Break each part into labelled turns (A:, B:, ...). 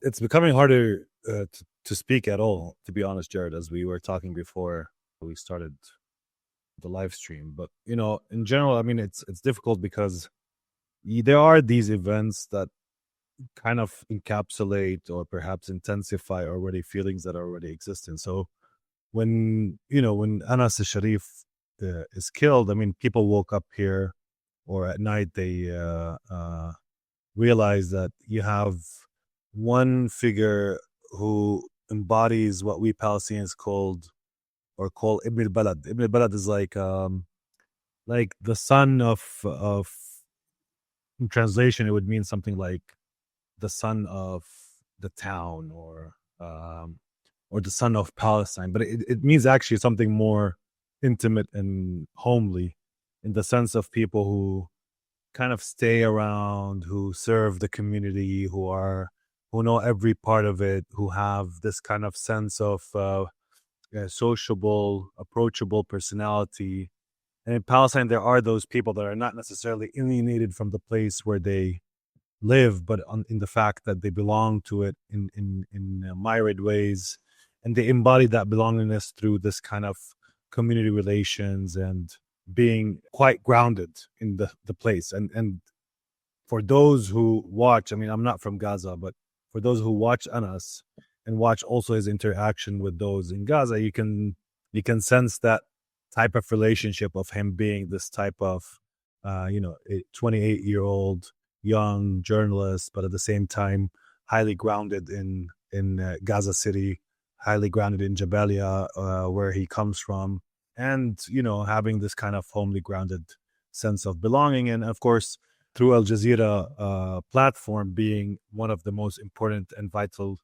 A: It's becoming harder to speak at all, to be honest, Jared, as we were talking before we started the live stream. But in general, I mean, it's difficult because there are these events that kind of encapsulate or perhaps intensify already feelings that already exist. And so when Anas Sharif is killed, I mean, people woke up here, or at night they realize that you have one figure who embodies what we Palestinians call Ibn al-Balad. Ibn al-Balad is like the son of in translation it would mean something like the son of the town, or the son of Palestine, but it means actually something more intimate and homely, in the sense of people who kind of stay around, who serve the community, who know every part of it, who have this kind of sense of sociable, approachable personality. And in Palestine, there are those people that are not necessarily alienated from the place where they live, but in the fact that they belong to it in myriad ways, and they embody that belongingness through this kind of community relations and being quite grounded in the place. And for those who watch, I mean, I'm not from Gaza, but for those who watch Anas and watch also his interaction with those in Gaza, you can sense that type of relationship of him being this type of a 28-year-old young journalist, but at the same time highly grounded in Gaza City, highly grounded in Jabalia, where he comes from, and having this kind of homely grounded sense of belonging. And of course, through Al Jazeera platform, being one of the most important and vital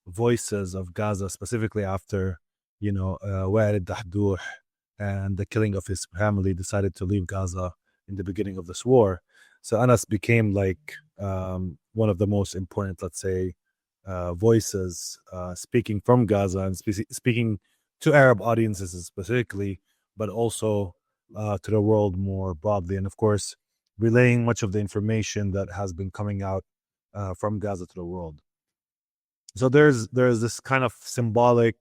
A: voices of Gaza, specifically after Walid Dahdour and the killing of his family, decided to leave Gaza in the beginning of this war. So Anas became like one of the most important, let's say, voices speaking from Gaza and speaking to Arab audiences specifically, but also to the world more broadly. And of course, relaying much of the information that has been coming out from Gaza to the world. So there's this kind of symbolic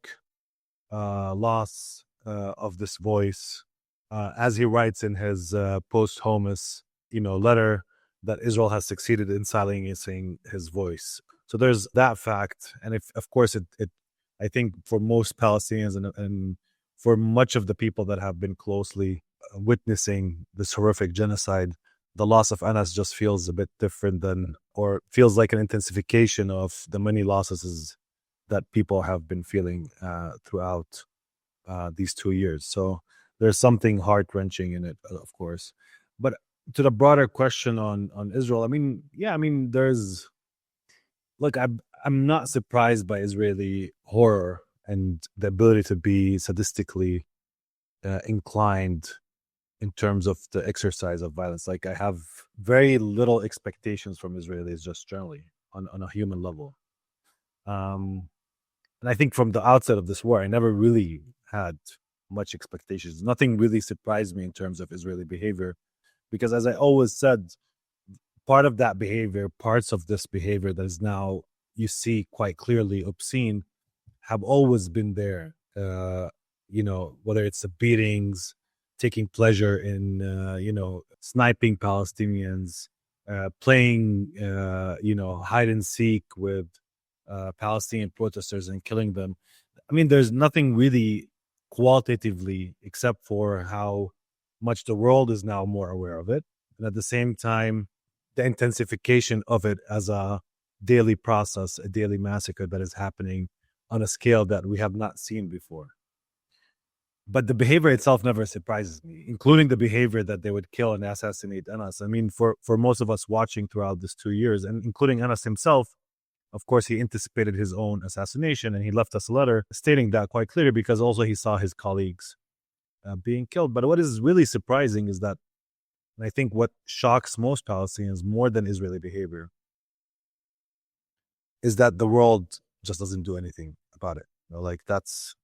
A: loss of this voice, as he writes in his posthumous letter, that Israel has succeeded in silencing his voice. So there's that fact. And if of course it I think for most Palestinians and for much of the people that have been closely witnessing this horrific genocide, the loss of Anas just feels a bit different or feels like an intensification of the many losses that people have been feeling throughout these 2 years. So there's something heart-wrenching in it, of course. But to the broader question on Israel, I mean, there's, look, I'm not surprised by Israeli horror and the ability to be sadistically inclined in terms of the exercise of violence. Like, I have very little expectations from Israelis just generally on a human level. And I think from the outset of this war, I never really had much expectations. Nothing really surprised me in terms of Israeli behavior, because as I always said, part of that behavior, parts of this behavior that is now you see quite clearly obscene, have always been there. Whether it's the beatings, taking pleasure in sniping Palestinians, playing hide and seek with Palestinian protesters and killing them. I mean, there's nothing really qualitatively except for how much the world is now more aware of it, and at the same time the intensification of it as a daily process, a daily massacre that is happening on a scale that we have not seen before. But the behavior itself never surprises me, including the behavior that they would kill and assassinate Anas. I mean, for most of us watching throughout this 2 years, and including Anas himself, of course, he anticipated his own assassination, and he left us a letter stating that quite clearly, because also he saw his colleagues being killed. But what is really surprising is that, and I think what shocks most Palestinians more than Israeli behavior, is that the world just doesn't do anything about it. That's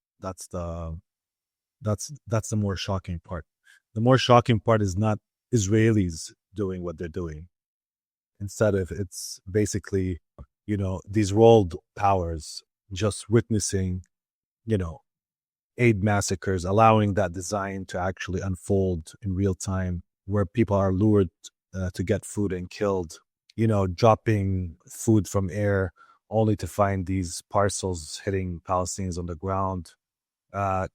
A: the more shocking part. The more shocking part is not Israelis doing what they're doing. Instead of, it's basically these world powers just witnessing, you know, aid massacres, allowing that design to actually unfold in real time, where people are lured to get food and killed, dropping food from air only to find these parcels hitting Palestinians on the ground,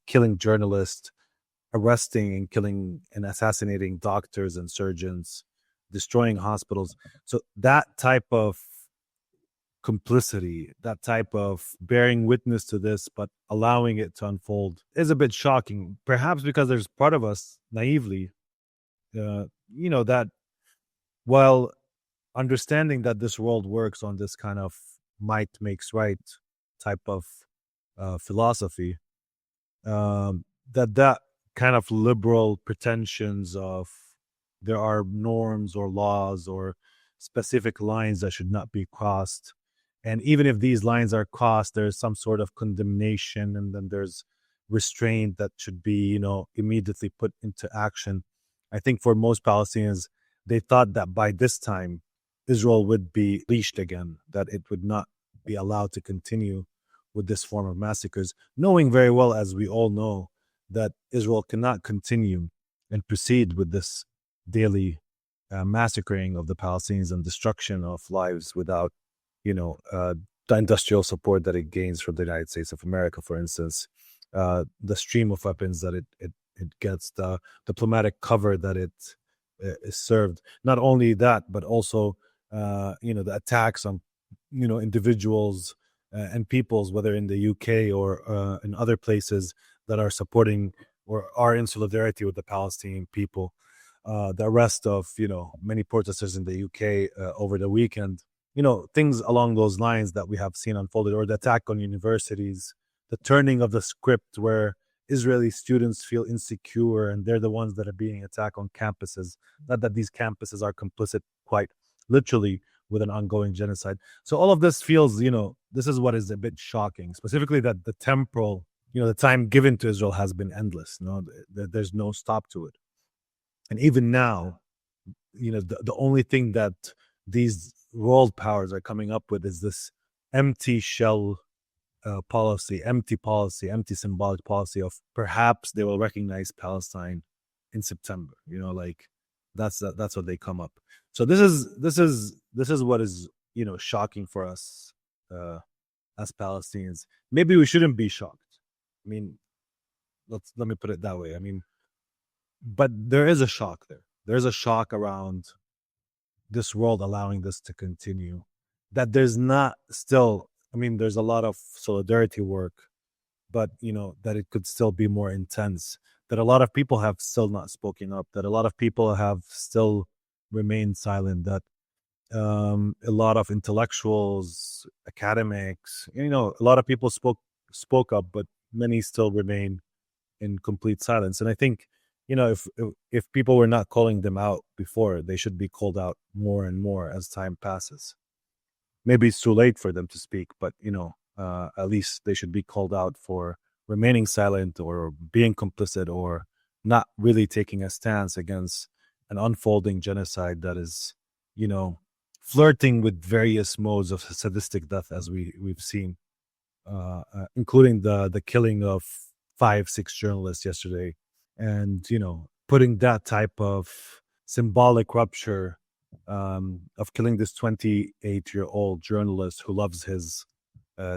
A: killing journalists, arresting and killing and assassinating doctors and surgeons, destroying hospitals. So that type of complicity, that type of bearing witness to this, but allowing it to unfold is a bit shocking. Perhaps because there's part of us naively, that while understanding that this world works on this kind of might makes right type of philosophy, that kind of liberal pretensions of there are norms or laws or specific lines that should not be crossed, and even if these lines are crossed, there's some sort of condemnation, and then there's restraint that should be immediately put into action. I think for most Palestinians, they thought that by this time Israel would be leashed again, that it would not be allowed to continue with this form of massacres, knowing very well, as we all know, that Israel cannot continue and proceed with this daily massacring of the Palestinians and destruction of lives without, the industrial support that it gains from the United States of America, for instance, the stream of weapons that it gets, the diplomatic cover that it is served. Not only that, but also, the attacks on, individuals and peoples, whether in the UK or in other places that are supporting or are in solidarity with the Palestinian people. The arrest of, many protesters in the UK over the weekend, things along those lines that we have seen unfolded, or the attack on universities, the turning of the script where Israeli students feel insecure and they're the ones that are being attacked on campuses. Not that these campuses are complicit quite literally with an ongoing genocide. So all of this feels, this is what is a bit shocking, specifically that the temporal, the time given to Israel has been endless. There's no stop to it. And even now, the only thing that these world powers are coming up with is this empty shell policy, empty symbolic policy of perhaps they will recognize Palestine in September. That's what they come up. So this is what is shocking for us as Palestinians. Maybe we shouldn't be shocked. I mean, let me put it that way. I mean, but there is a shock there. There's a shock around this world allowing this to continue. That there's not still, I mean, there's a lot of solidarity work, but that it could still be more intense. That a lot of people have still not spoken up. That a lot of people have still remained silent. That a lot of intellectuals, academics, a lot of people spoke up, but many still remain in complete silence. And I think, if people were not calling them out before, they should be called out more and more as time passes. Maybe it's too late for them to speak, but at least they should be called out for remaining silent or being complicit or not really taking a stance against an unfolding genocide that is, flirting with various modes of sadistic death, as we've seen, including the killing of 5-6 journalists yesterday, and putting that type of symbolic rupture of killing this 28-year-old journalist who loves his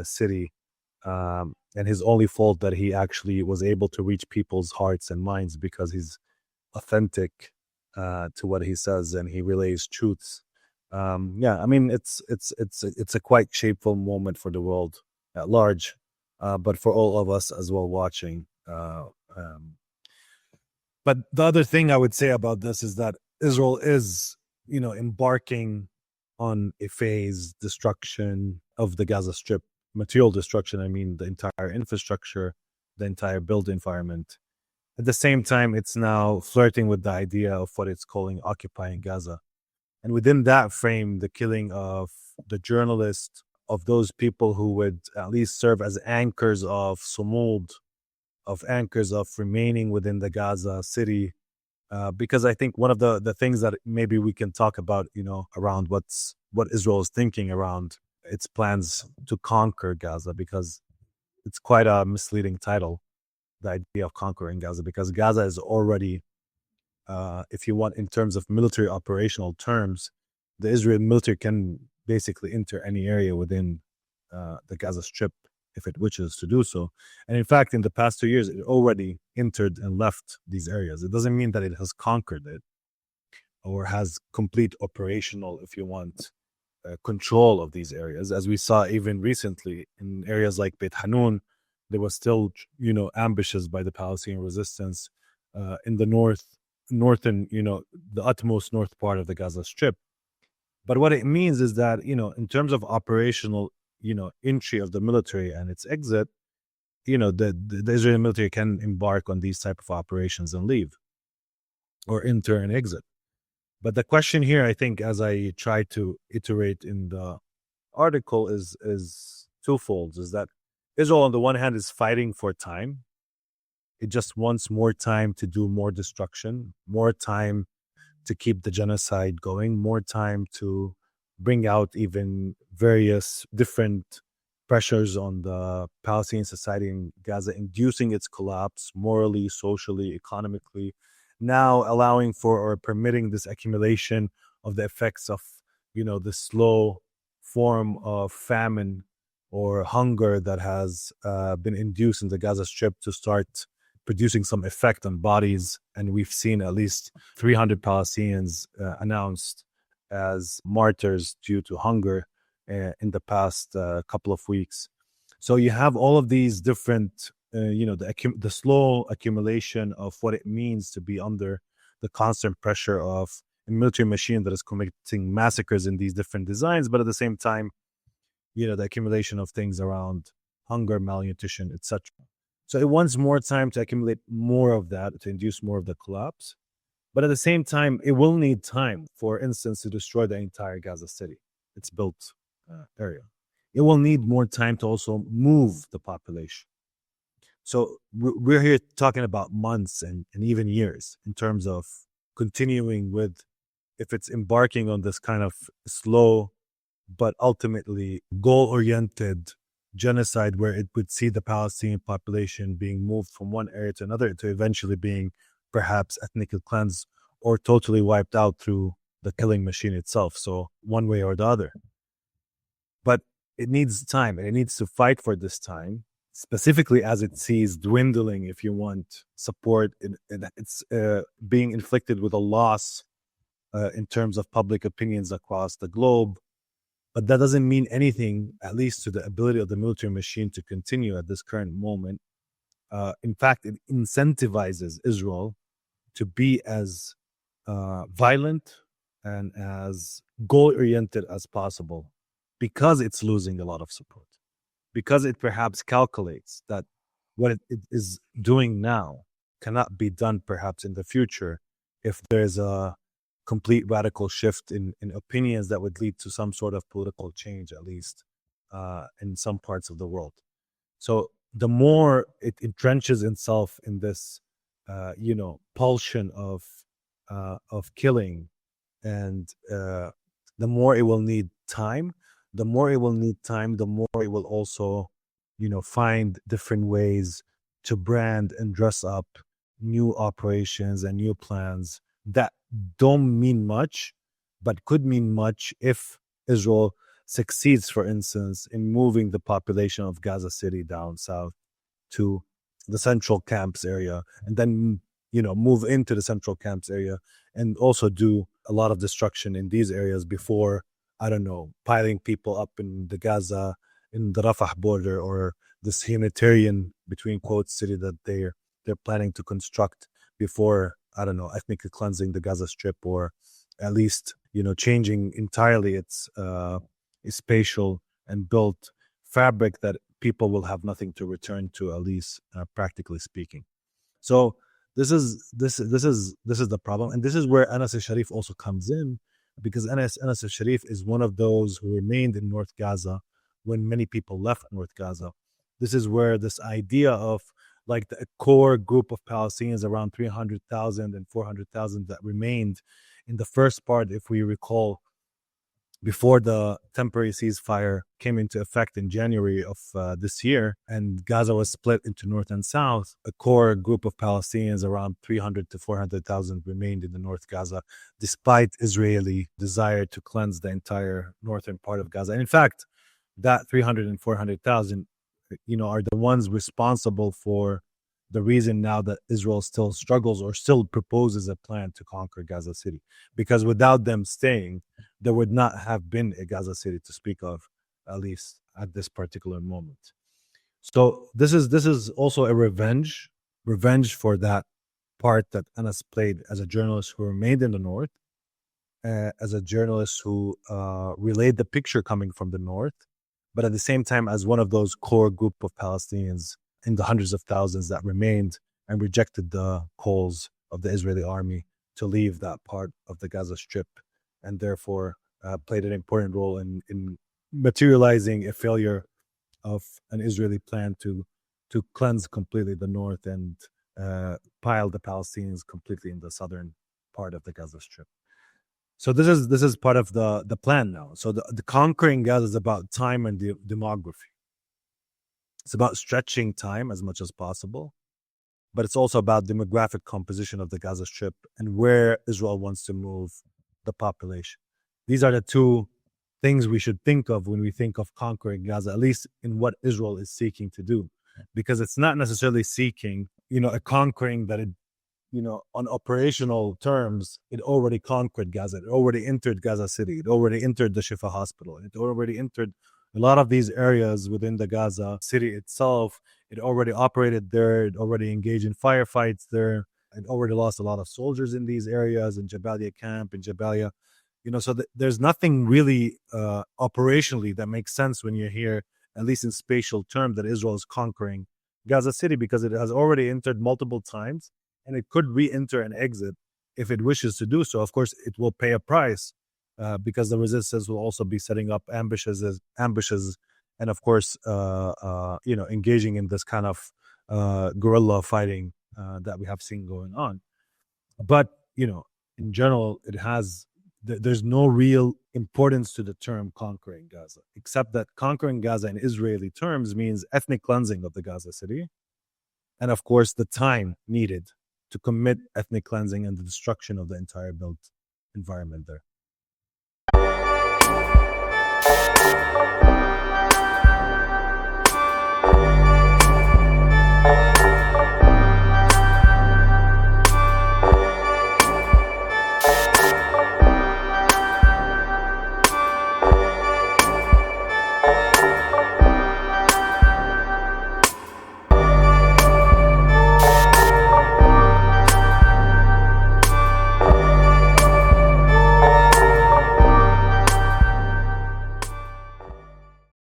A: city, and his only fault that he actually was able to reach people's hearts and minds because he's authentic to what he says and he relays truths. I mean, it's a quite shameful moment for the world at large, but for all of us as well watching. But the other thing I would say about this is that Israel is, embarking on a phase destruction of the Gaza Strip, material destruction. I mean, the entire infrastructure, the entire built environment. At the same time, it's now flirting with the idea of what it's calling occupying Gaza. And within that frame, the killing of the journalists, of those people who would at least serve as anchors of sumud, of anchors of remaining within the Gaza City. Because I think one of the things that maybe we can talk about, around what Israel is thinking around its plans to conquer Gaza, because it's quite a misleading title, the idea of conquering Gaza, because Gaza is already, if you want, in terms of military operational terms, the Israel military can basically enter any area within the Gaza Strip if it wishes to do so. And in fact, in the past 2 years, it already entered and left these areas. It doesn't mean that it has conquered it or has complete operational, if you want, control of these areas. As we saw even recently in areas like Beit Hanun, there was still, ambushes by the Palestinian resistance in the northern, the utmost north part of the Gaza Strip. But what it means is that, in terms of operational, entry of the military and its exit, the Israeli military can embark on these type of operations and leave or enter and exit. But the question here, I think, as I try to iterate in the article, is twofold. Is that Israel, on the one hand, is fighting for time. It just wants more time to do more destruction, more time to keep the genocide going, more time to bring out even various different pressures on the Palestinian society in Gaza, inducing its collapse morally, socially, economically, now allowing for or permitting this accumulation of the effects of, the slow form of famine or hunger that has been induced in the Gaza Strip to start producing some effect on bodies. And we've seen at least 300 Palestinians announced as martyrs due to hunger in the past couple of weeks. So you have all of these different, the slow accumulation of what it means to be under the constant pressure of a military machine that is committing massacres in these different designs, but at the same time, the accumulation of things around hunger, malnutrition, etc. So it wants more time to accumulate more of that, to induce more of the collapse. But at the same time, it will need time, for instance, to destroy the entire Gaza City, its built area. It will need more time to also move the population. So we're here talking about months and even years in terms of continuing with, if it's embarking on this kind of slow but ultimately goal-oriented genocide, where it would see the Palestinian population being moved from one area to another, to eventually being perhaps ethnically cleansed or totally wiped out through the killing machine itself. So one way or the other. But it needs time, and it needs to fight for this time, specifically as it sees dwindling, if you want, support. It's being inflicted with a loss in terms of public opinions across the globe. But that doesn't mean anything, at least to the ability of the military machine to continue at this current moment. In fact, it incentivizes Israel to be as violent and as goal-oriented as possible, because it's losing a lot of support, because it perhaps calculates that what it is doing now cannot be done perhaps in the future if there's a complete radical shift in opinions that would lead to some sort of political change, at least in some parts of the world. So the more it entrenches itself in this, pulsion of killing, and the more it will need time. The more it will need time, the more it will also, find different ways to brand and dress up new operations and new plans that don't mean much, but could mean much if Israel succeeds, for instance, in moving the population of Gaza City down south to the central camps area, and then, move into the central camps area and also do a lot of destruction in these areas before, I don't know, piling people up in the Gaza, in the Rafah border, or this humanitarian, between quotes, city that they're planning to construct before, I don't know, ethnically cleansing the Gaza Strip, or at least, changing entirely its spatial and built fabric that people will have nothing to return to, at least practically speaking. So this is the problem, and this is where Anas Sharif also comes in, because Anas Sharif is one of those who remained in North Gaza when many people left North Gaza. This is where this idea of, like, the core group of Palestinians, around 300,000 and 400,000 that remained in the first part, if we recall, before the temporary ceasefire came into effect in January of this year, and Gaza was split into north and south, a core group of Palestinians, around 300 to 400,000, remained in the North Gaza, despite Israeli desire to cleanse the entire northern part of Gaza. And in fact, that 300 and 400,000, are the ones responsible for the reason now that Israel still struggles or still proposes a plan to conquer Gaza City. Because without them staying, there would not have been a Gaza City to speak of, at least at this particular moment. So this is also a revenge for that part that Anas played as a journalist who remained in the north, as a journalist who relayed the picture coming from the north, but at the same time as one of those core group of Palestinians in the hundreds of thousands that remained and rejected the calls of the Israeli army to leave that part of the Gaza Strip, and therefore played an important role in materializing a failure of an Israeli plan to cleanse completely the north and pile the Palestinians completely in the southern part of the Gaza Strip. So this is part of the plan now. So the conquering Gaza is about time and demography. It's about stretching time as much as possible, but it's also about demographic composition of the Gaza Strip and where Israel wants to move the population. These are the two things we should think of when we think of conquering Gaza, at least in what Israel is seeking to do, because it's not necessarily seeking, a conquering that it, on operational terms, it already conquered Gaza. It already entered Gaza City. It already entered the Shifa hospital. It already entered a lot of these areas within the Gaza City itself. It already operated there. It already engaged in firefights there. It already lost a lot of soldiers in these areas, in Jabalia camp, in Jabalia. So there's nothing really operationally that makes sense when you hear, at least in spatial terms, that Israel is conquering Gaza City, because it has already entered multiple times, and it could re-enter and exit if it wishes to do so. Of course, it will pay a price because the resistance will also be setting up ambushes, and of course, engaging in this kind of guerrilla fighting that we have seen going on. But in general, there's no real importance to the term conquering Gaza, except that conquering Gaza in Israeli terms means ethnic cleansing of the Gaza City, and of course the time needed to commit ethnic cleansing and the destruction of the entire built environment there.